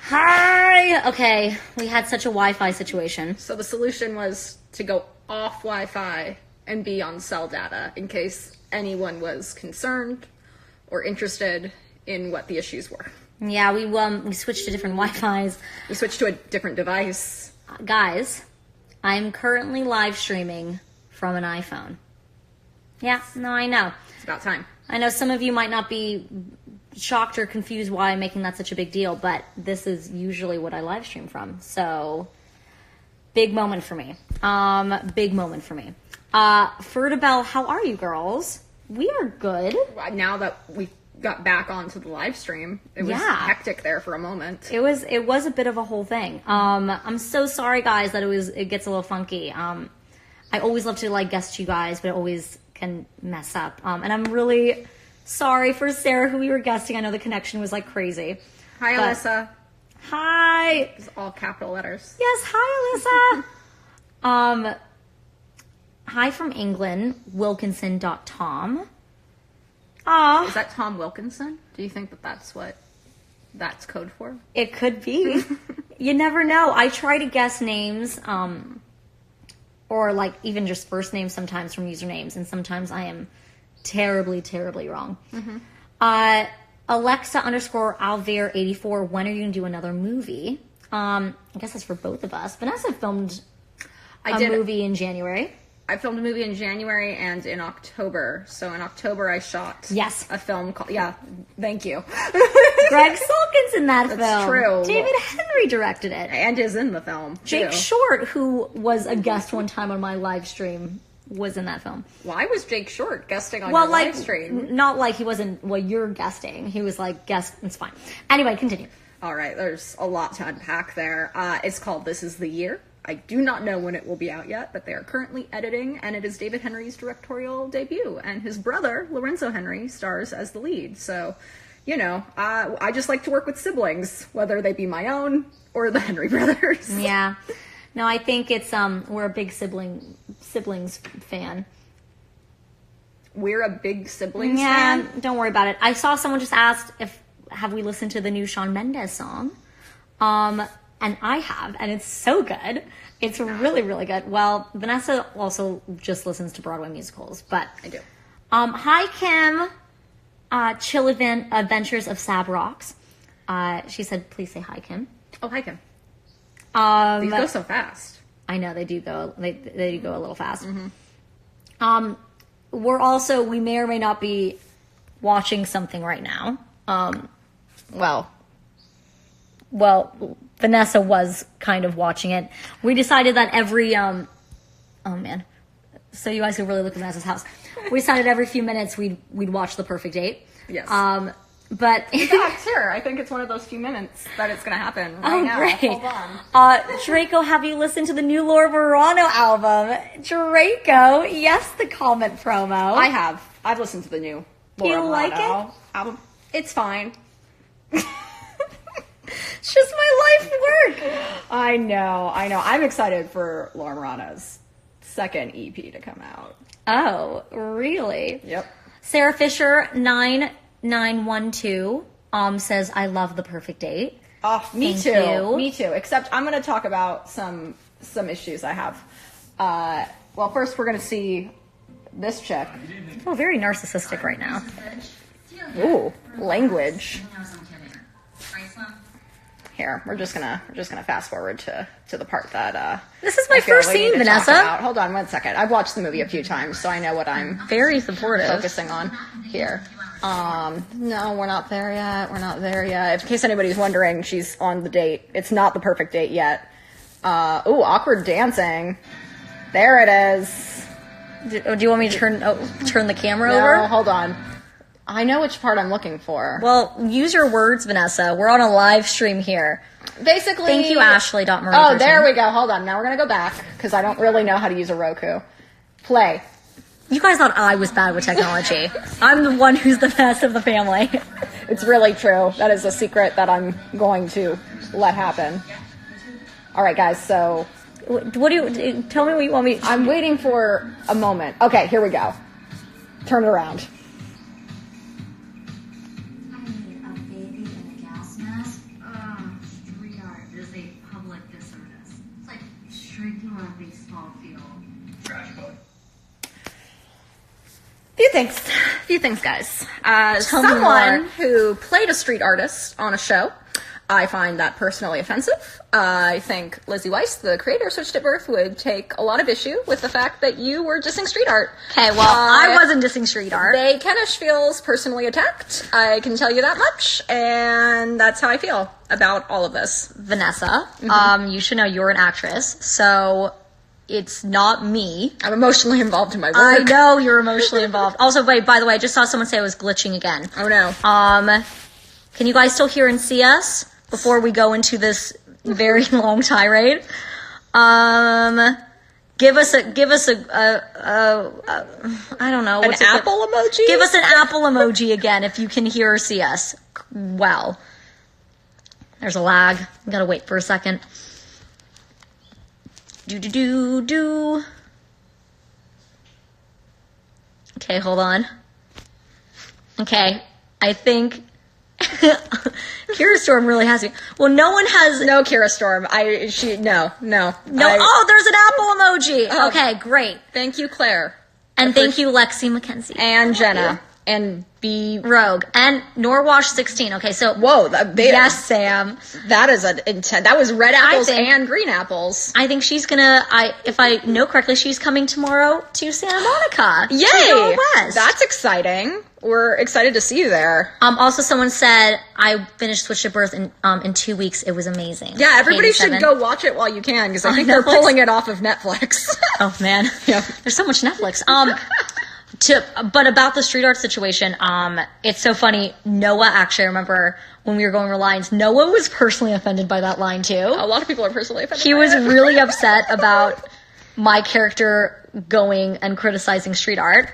Hi! Okay, we had such a Wi-Fi situation. So the solution was to go off Wi-Fi and be on cell data in case anyone was concerned or interested in what the issues were. Yeah, we switched to different Wi-Fis. We switched to a different device. Guys, I'm currently live streaming from an iPhone. Yeah, no, I know. It's about time. I know some of you might not be shocked or confused why I'm making that such a big deal, but this is usually what I live stream from. So, big moment for me. Big moment for me. Fertibel, how are you girls? We are good. Now that we got back onto the live stream, it was hectic there for a moment. It was a bit of a whole thing. I'm so sorry, guys, that it gets a little funky. I always love to guest you guys, but it always can mess up. And I'm really sorry for Sarah, who we were guesting. I know the connection was crazy. Hi, Alyssa. Hi. It's all capital letters. Yes, hi, Alyssa. Hi from England, Wilkinson.Tom. Is that Tom Wilkinson? Do you think that that's what that's code for? It could be. You never know. I try to guess names, or even just first names sometimes from usernames, and sometimes I am terribly, terribly wrong. Mm-hmm. Alexa_Alvear84, when are you going to do another movie? I guess that's for both of us. Vanessa filmed a movie in January. I filmed a movie in January and in October. So in October I shot a film called... Yeah, thank you. Greg Sulkin's in that film. That's true. David Henry directed it. And is in the film, Jake too. Short, who was a guest one time on my live stream, was in that film. Why was Jake Short guesting on your live stream? Not he wasn't, you're guesting. He was guest, it's fine. Anyway, continue. All right, there's a lot to unpack there. It's called This Is the Year. I do not know when it will be out yet, but they are currently editing, and it is David Henry's directorial debut, and his brother, Lorenzo Henry, stars as the lead. So, I just like to work with siblings, whether they be my own or the Henry brothers. Yeah. No, I think it's, we're a big siblings fan. We're a big siblings fan? Yeah, don't worry about it. I saw someone just asked have we listened to the new Shawn Mendes song? And I have, and it's so good. It's really, really good. Well, Vanessa also just listens to Broadway musicals, but I do. Hi, Kim. Chill Adventures of Sab Rocks. She said, please say hi, Kim. Oh, hi, Kim. These go so fast. I know they do go. They do go a little fast. Mm-hmm. We may or may not be watching something right now. Well, Vanessa was kind of watching it. We decided that every, oh man. So you guys could really look at Vanessa's house. We decided every few minutes we'd watch The Perfect Date. Yes. But in fact, here, I think it's one of those few minutes that it's going to happen right now. Great. Hold on. Draco, have you listened to the new Laura Marano album? Draco, yes, the comment promo. I have. I've listened to the new Laura Marano album. It's fine. It's just my life work. I know. I'm excited for Laura Marano's second EP to come out. Oh, really? Yep. Sarah Fisher 9912 says, I love The Perfect Date. Oh, me Thank too. you. Me too. Except I'm going to talk about some issues I have. Well, first we're going to see this chick. Oh, very narcissistic right now. Ooh, language. Here, we're just gonna fast forward to the part that this is my first scene, Vanessa. Hold on 1 second. I've watched the movie a few times, so I know what I'm very supportive focusing on here. No, we're not there yet. In case anybody's wondering, she's on the date. It's not the perfect date yet. Ooh, awkward dancing. There it is. Do you want me to turn the camera over? No, hold on. I know which part I'm looking for. Well, use your words, Vanessa. We're on a live stream here. Basically... Thank you, Ashley. Oh, there we go. Hold on. Now we're going to go back, because I don't really know how to use a Roku. Play. You guys thought I was bad with technology. I'm the one who's the best of the family. It's really true. That is a secret that I'm going to let happen. All right, guys, so... What do you... Tell me what you want me... I'm waiting for a moment. Okay, here we go. Turn it around. Few things, guys. Tell me Someone more. who played a street artist on a show, I find that personally offensive. I think Lizzie Weiss, the creator of Switched at Birth, would take a lot of issue with the fact that you were dissing street art. Okay, well, I wasn't dissing street art. Kenish feels personally attacked. I can tell you that much, and that's how I feel about all of this. Vanessa, you should know you're an actress, so it's not me. I'm emotionally involved in my work. I know you're emotionally involved. Also, wait, by the way, I just saw someone say I was glitching again. Oh no. Can you guys still hear and see us before we go into this very long tirade? Give us a I don't know. An apple emoji? Give us an apple emoji again if you can hear or see us. Well, there's a lag. I gotta wait for a second. Do. Okay, hold on. Okay, I think Kira Storm really has me. Well, no one has. No, Kira Storm. No. No. Oh, there's an apple emoji. Oh. Okay, great. Thank you, Claire. And thank you, Lexi McKenzie. And Jenna. And B. Rogue. And Norwash 16. Okay, so. Whoa. Yes, Sam. That is an intent. That was red apples think- and green apples. I think she's gonna, if I know correctly, she's coming tomorrow to Santa Monica. Yay! To go west. That's exciting. We're excited to see you there. Also, someone said I finished Switched at Birth in 2 weeks. It was amazing. Yeah, everybody should 87. go watch it while you can, because I think they're Netflix? pulling it off of Netflix. Oh man, Yeah. There's so much Netflix. But about the street art situation, it's so funny. Noah, actually, I remember when we were going over lines, Noah was personally offended by that line too. A lot of people are personally offended. He by was it. really upset about my character going and criticizing street art.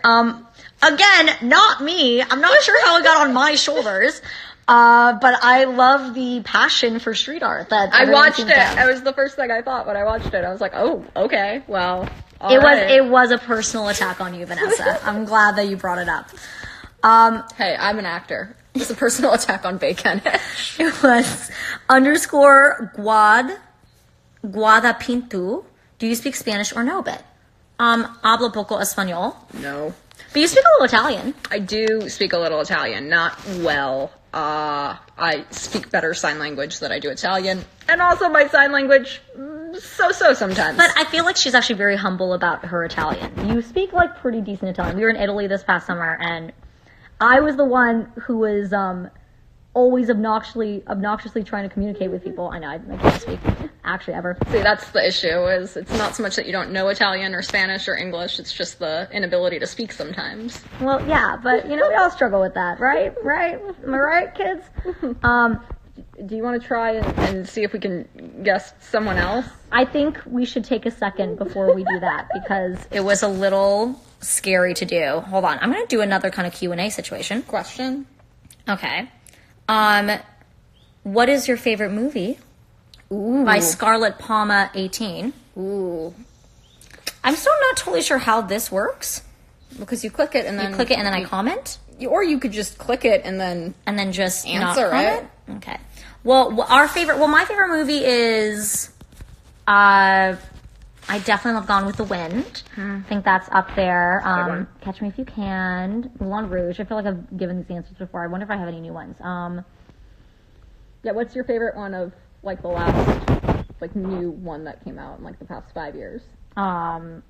Again, not me. I'm not sure how it got on my shoulders. But I love the passion for street art that I everyone watched seems it. to have. It was the first thing I thought when I watched it. I was like, oh, okay, well. It was a personal attack on you, Vanessa. I'm glad that you brought it up. Hey, I'm an actor. It's a personal attack on Bacon. It was _Guada Pintu. Do you speak Spanish or no bit? Hablo poco español. No. But you speak a little Italian. I do speak a little Italian, not well. I speak better sign language than I do Italian, and also my sign language, so sometimes. But I feel like she's actually very humble about her Italian. You speak like pretty decent Italian. We were in Italy this past summer, and I was the one who was always obnoxiously trying to communicate with people. I know I can't speak actually ever. See, that's the issue, is it's not so much that you don't know Italian or Spanish or English, it's just the inability to speak sometimes. Well, yeah, but we all struggle with that, right? Right? Am I right, kids? Do you want to try and see if we can guess someone else? I think we should take a second before we do that because it was a little scary to do. Hold on, I'm going to do another kind of Q&A situation. Question? Okay. What is your favorite movie? Ooh. By Scarlet Palma 18. Ooh. I'm still not totally sure how this works. Because you click it and then... You click it and then I comment? Or you could just click it and then... And then just answer not comment? Okay. Well, my favorite movie is... I definitely love Gone with the Wind. I think that's up there. Catch Me If You Can. Moulin Rouge. I feel like I've given these answers before. I wonder if I have any new ones. Yeah, what's your favorite one of, like, the last, like, new one that came out in, like, the past 5 years? I've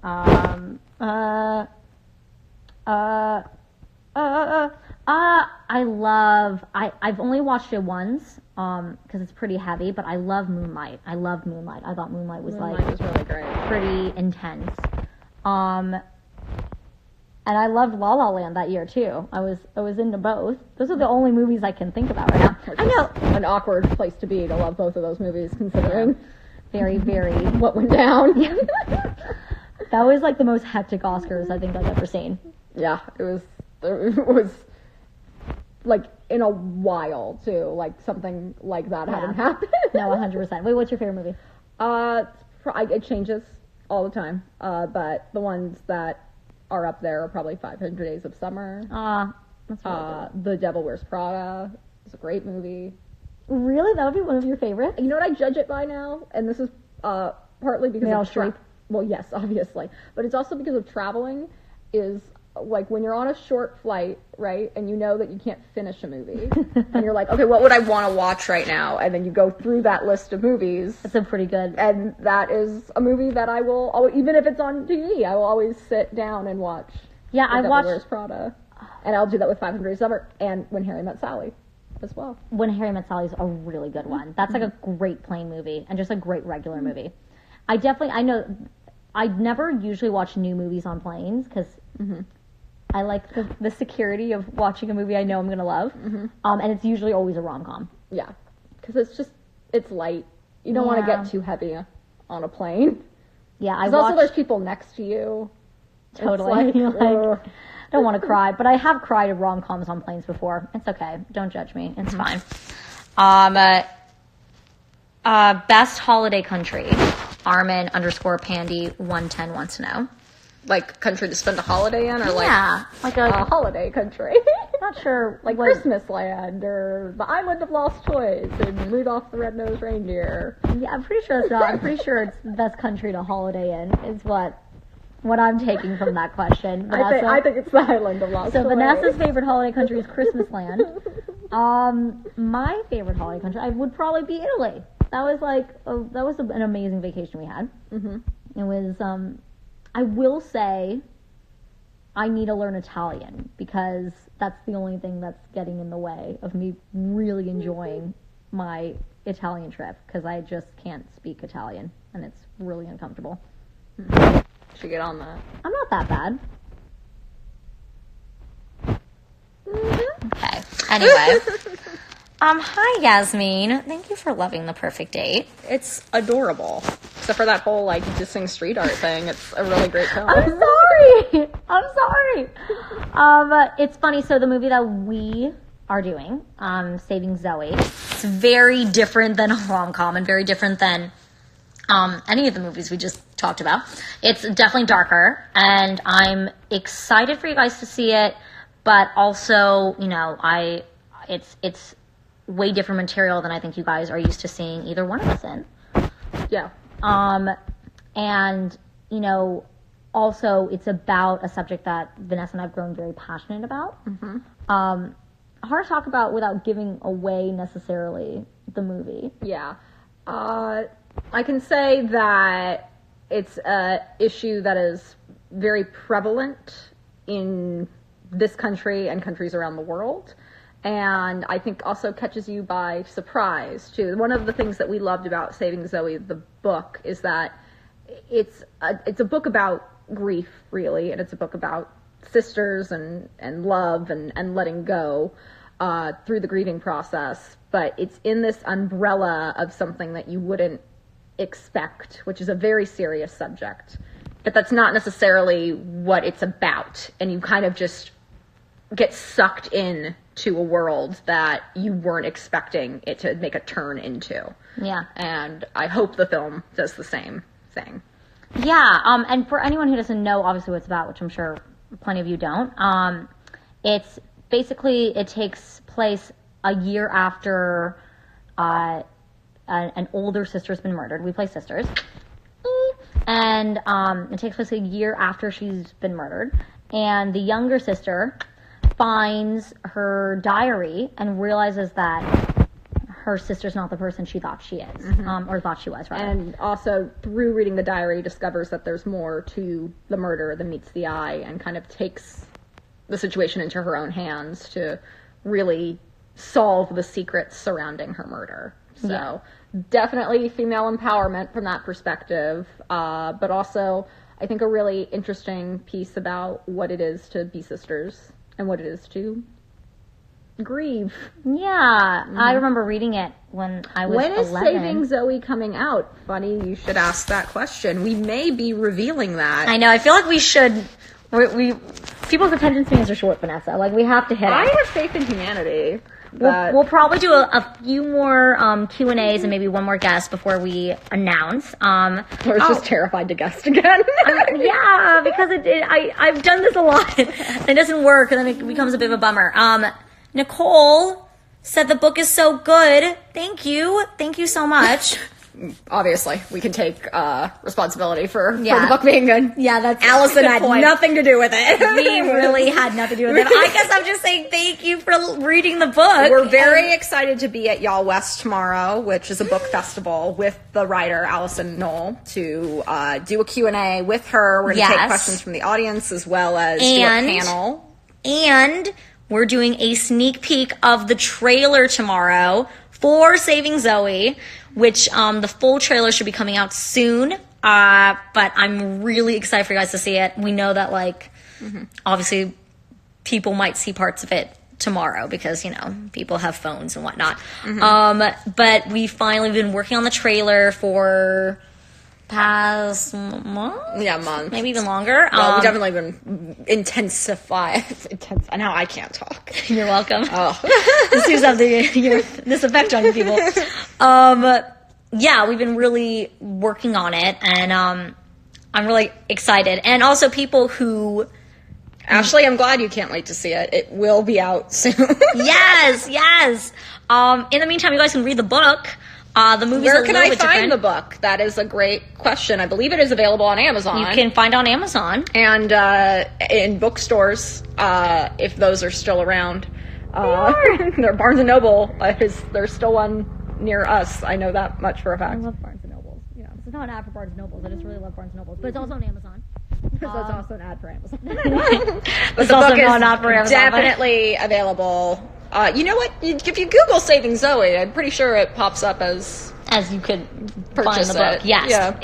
only watched it once, because it's pretty heavy, but I love Moonlight. I loved Moonlight. I thought Moonlight was Moonlight was really great. pretty intense. And I loved La La Land that year too. I was into both. Those are the only movies I can think about right now. I know. An awkward place to be to love both of those movies, considering Very, very. what went down. That was like the most hectic Oscars I think I've ever seen. Yeah, it was like in a while too. Like something like that hadn't happened. No, 100%. Wait, what's your favorite movie? It changes all the time. But the ones that are up there are probably 500 Days of Summer. That's really good. The Devil Wears Prada is a great movie. Really? That would be one of your favorites? You know what I judge it by now? And this is partly because Meryl of the Streep. well, yes, obviously, but it's also because of traveling is like when you're on a short flight, right, and you know that you can't finish a movie, and you're like, okay, what would I want to watch right now? And then you go through that list of movies. It's a pretty good. And that is a movie that I will, even if it's on TV, I will always sit down and watch. Yeah, I watched Wears Prada, and I'll do that with 500 Days of Summer and When Harry Met Sally as well. When Harry Met Sally is a really good one. That's like a great plane movie and just a great regular movie. I know I never usually watch new movies on planes because I like the security of watching a movie I know I'm going to love. And it's usually always a rom-com. Yeah, because it's light. You don't want to get too heavy on a plane. Yeah, also there's people next to you. Totally. Like, don't want to cry, but I have cried at rom-coms on planes before. It's okay. Don't judge me. It's fine. Best holiday country. Armin_Pandy110 wants to know. Like country to spend a holiday in, or like a holiday country. Not sure, like Christmas Land or the Island of Lost Toys and Rudolph the Red-Nosed Reindeer. Yeah, I'm pretty sure it's not. I'm pretty sure it's the best country to holiday in. Is what I'm taking from that question. Vanessa, I think it's the Island of Lost Toys. So Vanessa's favorite holiday country is Christmas Land. My favorite holiday country would probably be Italy. That was an amazing vacation we had. It was. I will say, I need to learn Italian because that's the only thing that's getting in the way of me really enjoying my Italian trip because I just can't speak Italian and it's really uncomfortable. Should get on that. I'm not that bad. Okay. Anyway. Hi, Yasmin. Thank you for loving The Perfect Date. It's adorable. Except for that whole, dissing street art thing. It's a really great film. I'm sorry. It's funny. So the movie that we are doing, Saving Zoe, it's very different than a rom-com and very different than any of the movies we just talked about. It's definitely darker, and I'm excited for you guys to see it, but also, it's way different material than I think you guys are used to seeing either one of us in. Yeah. And, also it's about a subject that Vanessa and I have grown very passionate about. Hard to talk about without giving away necessarily the movie. Yeah. I can say that it's an issue that is very prevalent in this country and countries around the world. And I think also catches you by surprise, too. One of the things that we loved about Saving Zoe, the book, is that it's a book about grief, really, and it's a book about sisters and love and letting go through the grieving process. But it's in this umbrella of something that you wouldn't expect, which is a very serious subject. But that's not necessarily what it's about. And you kind of just get sucked in to a world that you weren't expecting it to make a turn into. Yeah. And I hope the film does the same thing. Yeah, and for anyone who doesn't know obviously what it's about, which I'm sure plenty of you don't, it's basically, it takes place a year after an older sister's been murdered. We play sisters. And it takes place a year after she's been murdered. And the younger sister finds her diary and realizes that her sister's not the person she thought she is, or thought she was, rather. And also, through reading the diary, discovers that there's more to the murder than meets the eye, and kind of takes the situation into her own hands to really solve the secrets surrounding her murder. So, definitely female empowerment from that perspective, but also, I think a really interesting piece about what it is to be sisters and what it is to grieve. Yeah, I remember reading it when I was 11. When is Saving Zoe coming out? Funny, you should ask that question. We may be revealing that. I know, I feel like we should. People's attention spans are short, Vanessa. Like, we have to hit it. I have faith in humanity. We'll probably do a few more Q&As and maybe one more guest before we announce. Or just terrified to guest again. Yeah, because I've done this a lot. It doesn't work, and then it becomes a bit of a bummer. Nicole said the book is so good. Thank you so much. obviously, we can take responsibility for the Yeah. book being good. Yeah, that's Allison a good had point. nothing to do with it. We really had nothing to do with it. I guess I'm just saying thank you for reading the book. We're very excited to be at Y'all West tomorrow, which is a book festival with the writer Allison Knoll, to do a Q&A with her. We're going to take Yes. questions from the audience as well as do a And- panel. And we're doing a sneak peek of the trailer tomorrow for Saving Zoe, which the full trailer should be coming out soon. But I'm really excited for you guys to see it. We know that, like, obviously people might see parts of it tomorrow because, you know, people have phones and whatnot. But we finally been working on the trailer for past month? Yeah, month. Maybe even longer. Well, we've definitely been now I can't talk. You're welcome. Oh. This seems to have this effect on you people. Yeah, we've been really working on it, and I'm really excited. And also people who... Ashley, I'm glad you can't wait to see it. It will be out soon. Yes. In the meantime, you guys can read the book. The movie's Where a can little I bit find different. the book? That is a great question. I believe it is available on Amazon. You can find it on Amazon. And in bookstores, if those are still around. They're Barnes & Noble. There's still one near us. I know that much for a I fact. love Barnes & Nobles. Yeah, this is not an ad for Barnes & Nobles. I just really love Barnes & Nobles. But it's also on Amazon. That's also an ad for Amazon. But It's the also book is not for Amazon, but- definitely available. You know what? If you Google Saving Zoe, I'm pretty sure it pops up as... As you could find Purchase the book. it. Yes. Yeah.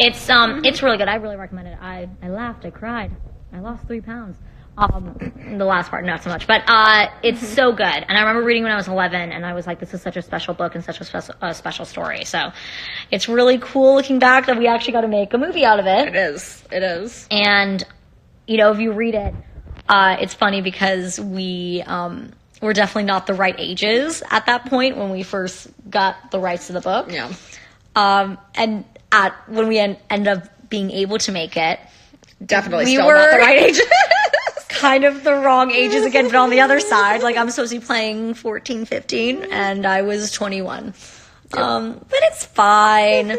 It's really good. I really recommend it. I laughed. I cried. I lost 3 pounds. The last part, not so much. But it's so good. And I remember reading when I was 11, and I was like, this is such a special book and such a special story. So it's really cool looking back that we actually got to make a movie out of it. It is. And, you know, if you read it, it's funny because we were definitely not the right ages at that point when we first got the rights to the book. Yeah. And when we ended up being able to make it, Definitely We still were- not the right age. kind of the wrong ages again, but on the other side, like I'm supposed to be playing 14, 15, and I was 21. But it's fine.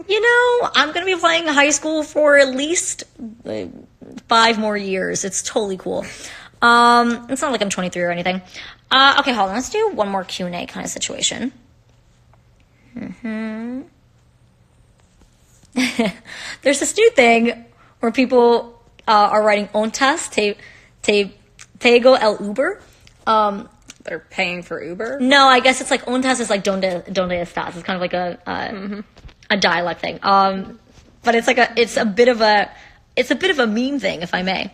You know, I'm going to be playing high school for at least 5 more years. It's totally cool. It's not like I'm 23 or anything. Okay, hold on. Let's do one more Q&A kind of situation. There's this new thing where people are writing ontas, tego el Uber. They're paying for Uber. No, I guess it's like ontas is like donde estás. It's kind of like a dialect thing. But it's a bit of a meme thing, if I may.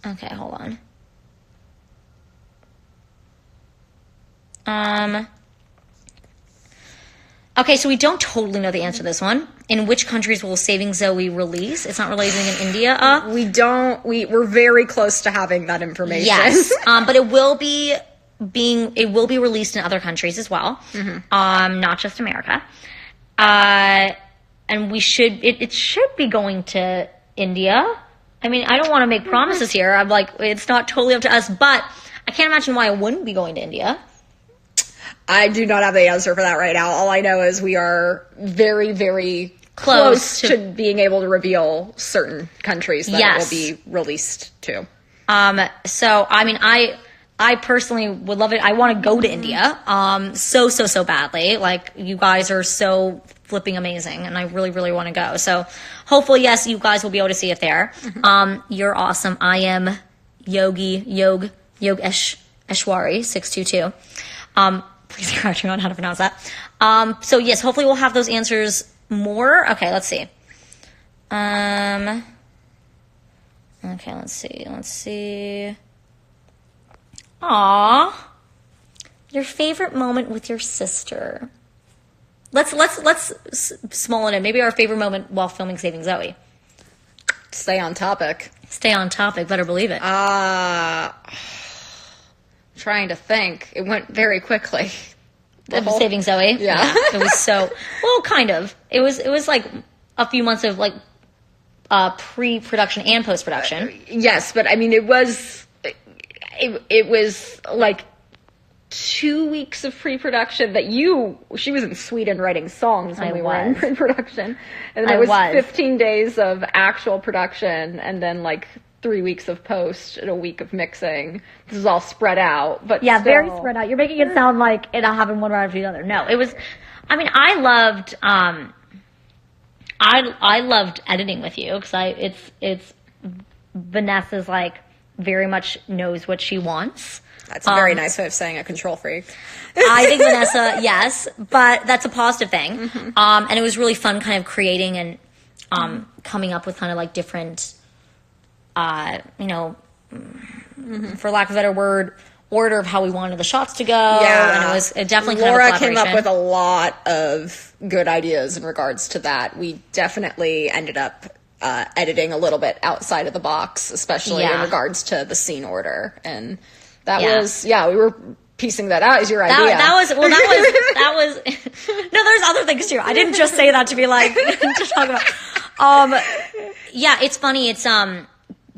Okay, hold on. Okay, so we don't totally know the answer to this one. In which countries will Saving Zoe release? It's not releasing in India. We don't. We're very close to having that information. Yes, but it will be released in other countries as well, not just America. And it should be going to India. I mean, I don't want to make promises here. I'm like, it's not totally up to us, but I can't imagine why it wouldn't be going to India. I do not have the answer for that right now. All I know is we are very, very Close close to being able to reveal certain countries that Yes. it will be released to. So I mean, I personally would love it. I want to go to India, so badly. Like, you guys are so flipping amazing, and I really, really want to go. So hopefully, yes, you guys will be able to see it there. You're awesome. I am Eshwari 622. Please correct me on how to pronounce that. So yes, hopefully we'll have those answers more. Okay, let's see. Okay, let's see. Aww. Your favorite moment with your sister. Let's small it in. Maybe our favorite moment while filming Saving Zoe. Stay on topic. Stay on topic, better believe it. Trying to think. It went very quickly. Saving Zoe. Yeah. It was so, well, kind of. It was like a few months of like pre-production and post-production. Yes, but I mean, it was like 2 weeks of pre-production that she was in Sweden writing songs when we were in pre-production. And then it was 15 days of actual production and then like 3 weeks of post and a week of mixing. This is all spread out, but yeah, still. very spread out. You're making it sound like it all happened one right after the other. No, it was, I mean, I loved, I loved editing with you because it's Vanessa's like very much knows what she wants. That's a very nice way of saying a control freak. I think Vanessa, yes, but that's a positive thing. Mm-hmm. And it was really fun kind of creating and coming up with kind of like different, for lack of a better word, order of how we wanted the shots to go. Yeah. And it definitely kind Laura of a collaboration. came up with a lot of good ideas in regards to that. We definitely ended up editing a little bit outside of the box, especially in regards to the scene order. And that was, we were piecing that out as your idea. That was, no, there's other things too. I didn't just say that to be like, to talk about, it's funny. It's,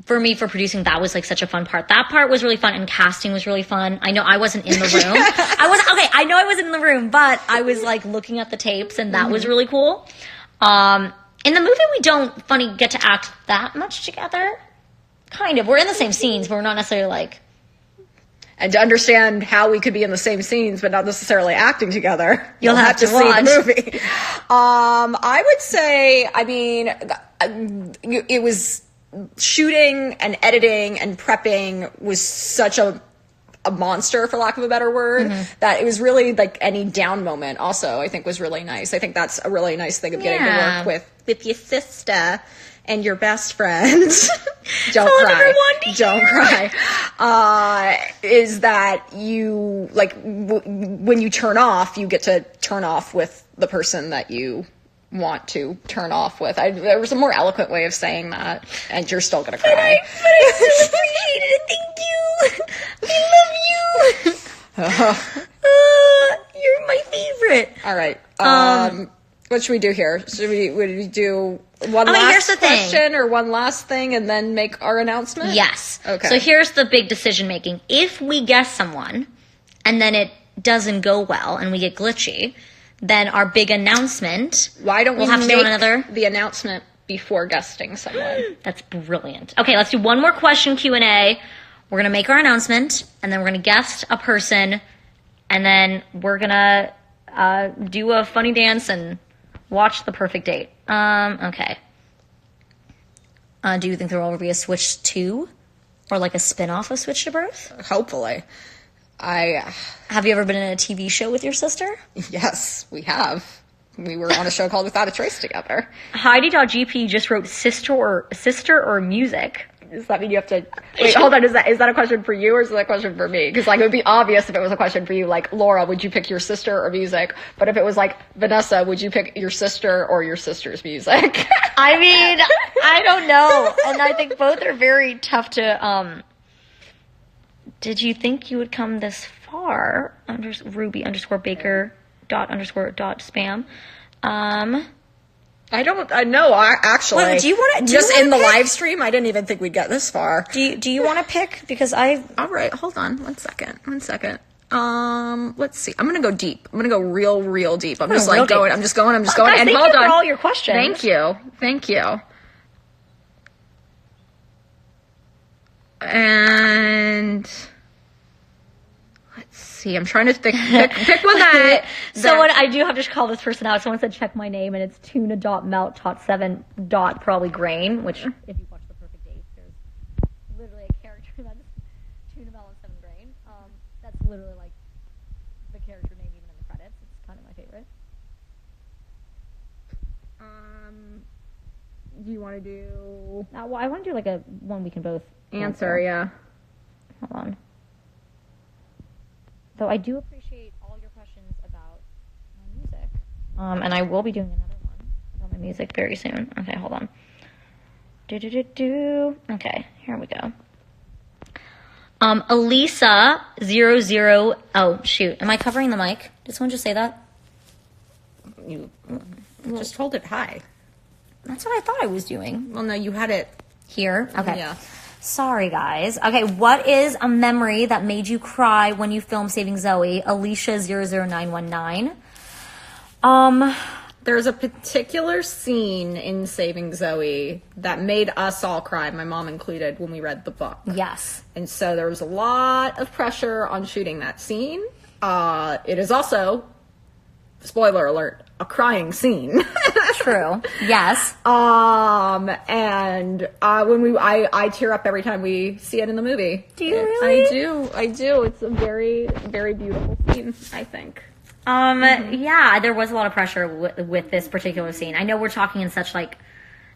for me, for producing, that was like such a fun part. That part was really fun, and casting was really fun. I know I wasn't in the room. I know I wasn't in the room, but I was like looking at the tapes, and that was really cool. In the movie, we don't get to act that much together. Kind of. We're in the same scenes, but we're not necessarily like. And to understand how we could be in the same scenes, but not necessarily acting together, you'll have to see the movie. I would say, I mean, it was. Shooting and editing and prepping was such a monster, for lack of a better word, that it was really like any down moment also I think was really nice. I think that's a really nice thing of getting to work with your sister and your best friend. Don't cry. Is that you, like, when you turn off, you get to turn off with the person that you want to turn off with. There was a more eloquent way of saying that, and you're still gonna cry. But I still appreciated it. Thank you. I love you. You're my favorite. All right. What should we do here? Would we do one last question or one last thing and then make our announcement? Yes. Okay. So here's the big decision making. If we guess someone and then it doesn't go well and we get glitchy, then our big announcement. Why don't we have to make do another the announcement before guesting someone? That's brilliant. Okay, let's do one more question Q&A. We're gonna make our announcement, and then we're gonna guest a person, and then we're gonna do a funny dance and watch The Perfect Date. Okay. Do you think there will ever be a Switch 2, or like a spin-off of Switch to Birth? Hopefully. Have you ever been in a TV show with your sister? Yes, we have. We were on a show called Without a Trace together. Heidi.gp just wrote sister or music. Does that mean you have to wait? Hold on. Is that a question for you or is that a question for me? Because like it would be obvious if it was a question for you. Like Laura, would you pick your sister or music? But if it was like Vanessa, would you pick your sister or your sister's music? I mean, I don't know, and I think both are very tough to. Did you think you would come this far? Ruby_Baker._spam. I know. Actually, wait, do you want to just in the live stream? I didn't even think we'd get this far. Do you want to pick? Because all right, hold on, one second. Let's see. I'm gonna go deep. I'm gonna go real deep. I'm just like going. I'm just going. Guys, and thank hold you on. for all your questions. Thank you. And let's see. I'm trying to pick one that. Someone, I do have to call this person out. Someone said check my name, and it's tuna.melt.7. Probably grain. Which, if you watch The Perfect Date, there's literally a character that's tuna melon 7 grain. That's literally like the character name even in the credits. It's kind of my favorite. Do you want to do? Well, I want to do like a one we can both Answer, yeah. Hold on. Though I do appreciate all your questions about my music. And I will be doing another one about my music very soon. Okay, hold on. Okay, here we go. Elisa00. Oh, shoot. Am I covering the mic? Did someone just say that? You just hold it high. That's what I thought I was doing. Well, no, you had it here. Okay. Yeah. Sorry, guys. Okay, what is a memory that made you cry when you filmed Saving Zoe? Alicia00919. There's a particular scene in Saving Zoe that made us all cry, my mom included, when we read the book. Yes. And so there was a lot of pressure on shooting that scene. It is also, spoiler alert, a crying scene. True. Yes. And I tear up every time we see it in the movie. Do you really? I do. It's a very, very beautiful scene, I think. Yeah, there was a lot of pressure with this particular scene. I know we're talking in such, like,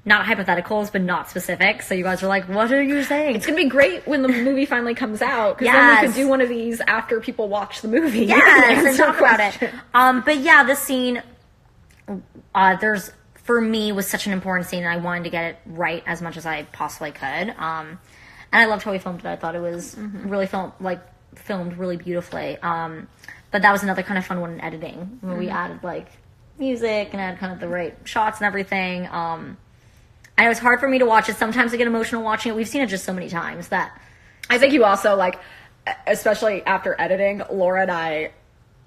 not hypotheticals, but not specific. So you guys are like, what are you saying? It's going to be great when the movie finally comes out. Because then we could do one of these after people watch the movie. Yes, and talk about it. But yeah, this scene, for me, was such an important scene, and I wanted to get it right as much as I possibly could. And I loved how we filmed it. I thought it was really filmed really beautifully. But that was another kind of fun one in editing, where we added, like, music and had kind of the right shots and everything. And it was hard for me to watch it. Sometimes I get emotional watching it. We've seen it just so many times that... I think you also, like, especially after editing, Laura and I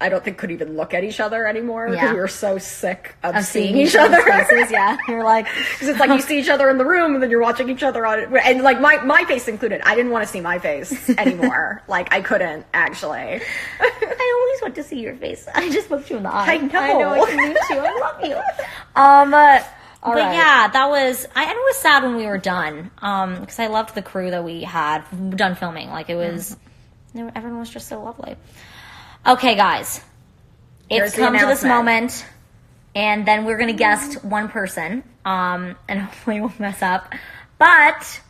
don't think could even look at each other anymore because we were so sick of seeing each other. Faces, yeah. You're like... Because it's like you see each other in the room and then you're watching each other on it. And, like, my face included. I didn't want to see my face anymore. Like, I couldn't, actually. I always want to see your face. I just looked you in the eye. I know. I know, I need to. I love you. But yeah, that was... and it was sad when we were done. Because I loved the crew that we had done filming. Like, it was... Everyone was just so lovely. Okay, guys. It's come to this moment. And then we're going to guest one person. And hopefully we'll mess up. But...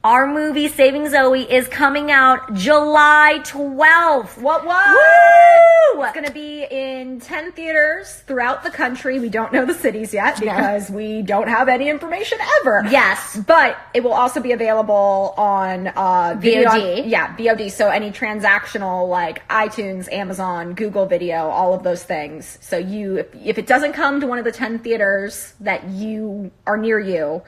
our movie, Saving Zoe, is coming out July 12th. What? Woo! It's going to be in 10 theaters throughout the country. We don't know the cities yet because we don't have any information ever. Yes. But it will also be available on VOD. VOD. So any transactional, like iTunes, Amazon, Google Video, all of those things. So if it doesn't come to one of the 10 theaters that you are near you,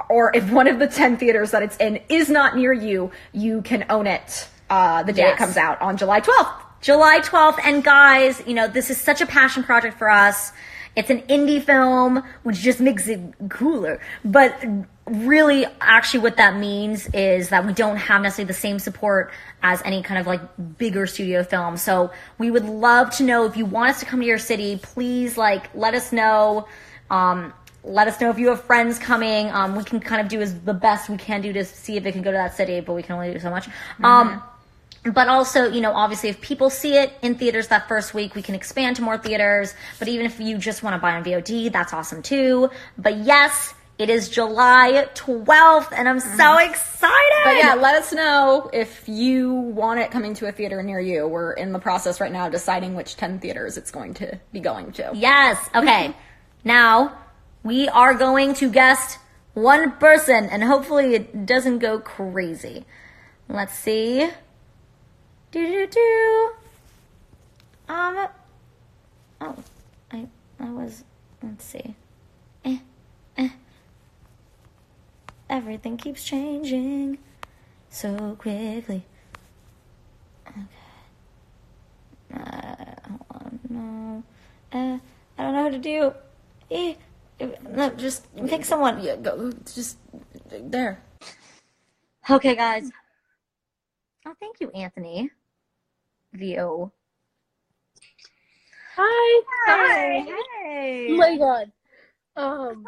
or if one of the 10 theaters that it's in is not near you, you can own it the day it comes out on July 12th. July 12th. And guys, this is such a passion project for us. It's an indie film, which just makes it cooler. But really, actually, what that means is that we don't have necessarily the same support as any kind of, like, bigger studio film. So we would love to know if you want us to come to your city. Please, like, let us know. Let us know if you have friends coming. We can kind of do the best we can do to see if it can go to that city, but we can only do so much. But also, obviously, if people see it in theaters that first week, we can expand to more theaters. But even if you just want to buy on VOD, that's awesome too. But yes, it is July 12th, and I'm so excited! But yeah, let us know if you want it coming to a theater near you. We're in the process right now of deciding which 10 theaters it's going to be going to. Yes, okay. Now... we are going to guest one person, and hopefully it doesn't go crazy. Let's see. Let's see. Everything keeps changing so quickly. Okay. Hold on, no. I don't know how to do. No, just pick someone. Yeah, go. Just there. Okay, guys. Oh, thank you, Anthony. VO. Hi. Hey. Oh my god. Hi.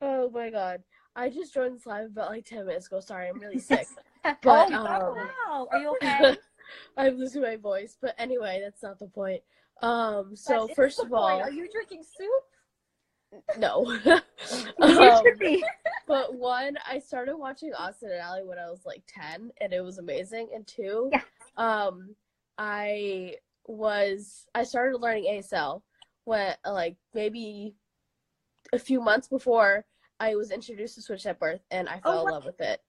Oh my god. I just joined this live about like 10 minutes ago. Sorry, I'm really sick. But wow. Are you okay? I'm losing my voice. But anyway, that's not the point. So first of all, are you drinking soup? No. You should be. But one, I started watching Austin and Ally when I was like 10, and it was amazing. And two, I started learning ASL when like maybe a few months before I was introduced to Switch at birth, and I fell in love with it.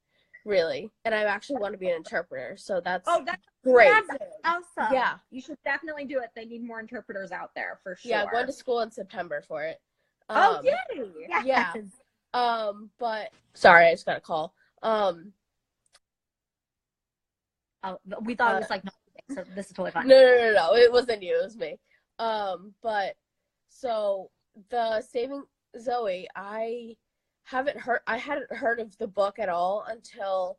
Really. And I actually want to be an interpreter, so that's great. Awesome. Yeah. You should definitely do it. They need more interpreters out there, for sure. Yeah, I'm going to school in September for it. Yay! Yeah. But sorry, I just got a call. Um, Oh, we thought it was like, no, so this is totally fine. no, it wasn't you, it was me. But so the Saving Zoe, I hadn't heard of the book at all until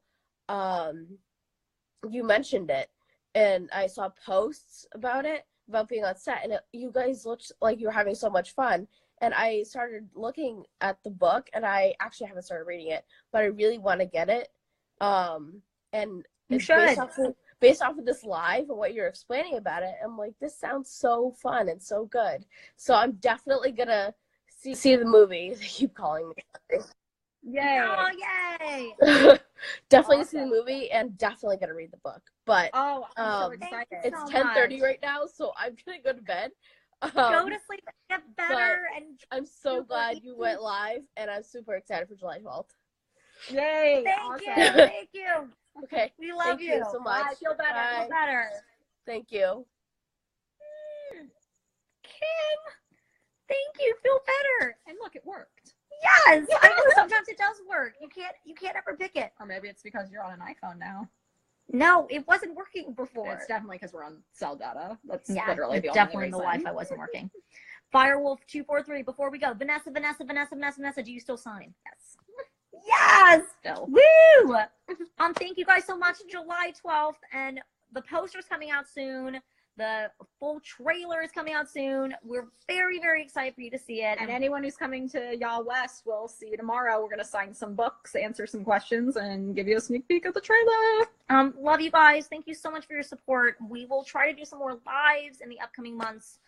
you mentioned it, and I saw posts about it, about being on set, and you guys looked like you were having so much fun. And I started looking at the book, and I actually haven't started reading it, but I really want to get it. And You it's should. based off of this live and what you're explaining about it. I'm like, this sounds so fun and so good. So I'm definitely gonna see the movie. They keep calling me. Yay! Oh, yay! Definitely Awesome. see the movie and definitely gonna read the book. But Oh, I'm so Thank excited. you it's so 10:30 much. right now, so I'm gonna go to bed. Go to sleep and get better. And I'm so super glad easy. you went live, and I'm super excited for July 12th. Yay! Thank Awesome. you. Thank you. Okay. We love Thank you so much. Bye. Feel better. Bye. Feel better. Thank you. Kim, thank you. Feel better. And look, it worked. Yes, I know. Sometimes it does work. You can't ever pick it. Or maybe it's because you're on an iPhone now. No, it wasn't working before. It's definitely because we're on cell data. That's Yeah, literally the definitely only the reason. Wi-Fi wasn't working. Firewolf 243. Before we go, Vanessa. Do you still sign? Yes. Yes. Still. Woo! Thank you guys so much. July 12th, and the poster's coming out soon. The full trailer is coming out soon. We're very, very excited for you to see it. And anyone who's coming to Y'all West, we'll see you tomorrow. We're going to sign some books, answer some questions, and give you a sneak peek of the trailer. Love you guys. Thank you so much for your support. We will try to do some more lives in the upcoming months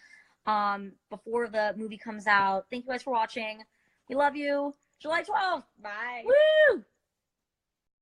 before the movie comes out. Thank you guys for watching. We love you. July 12th. Bye. Woo!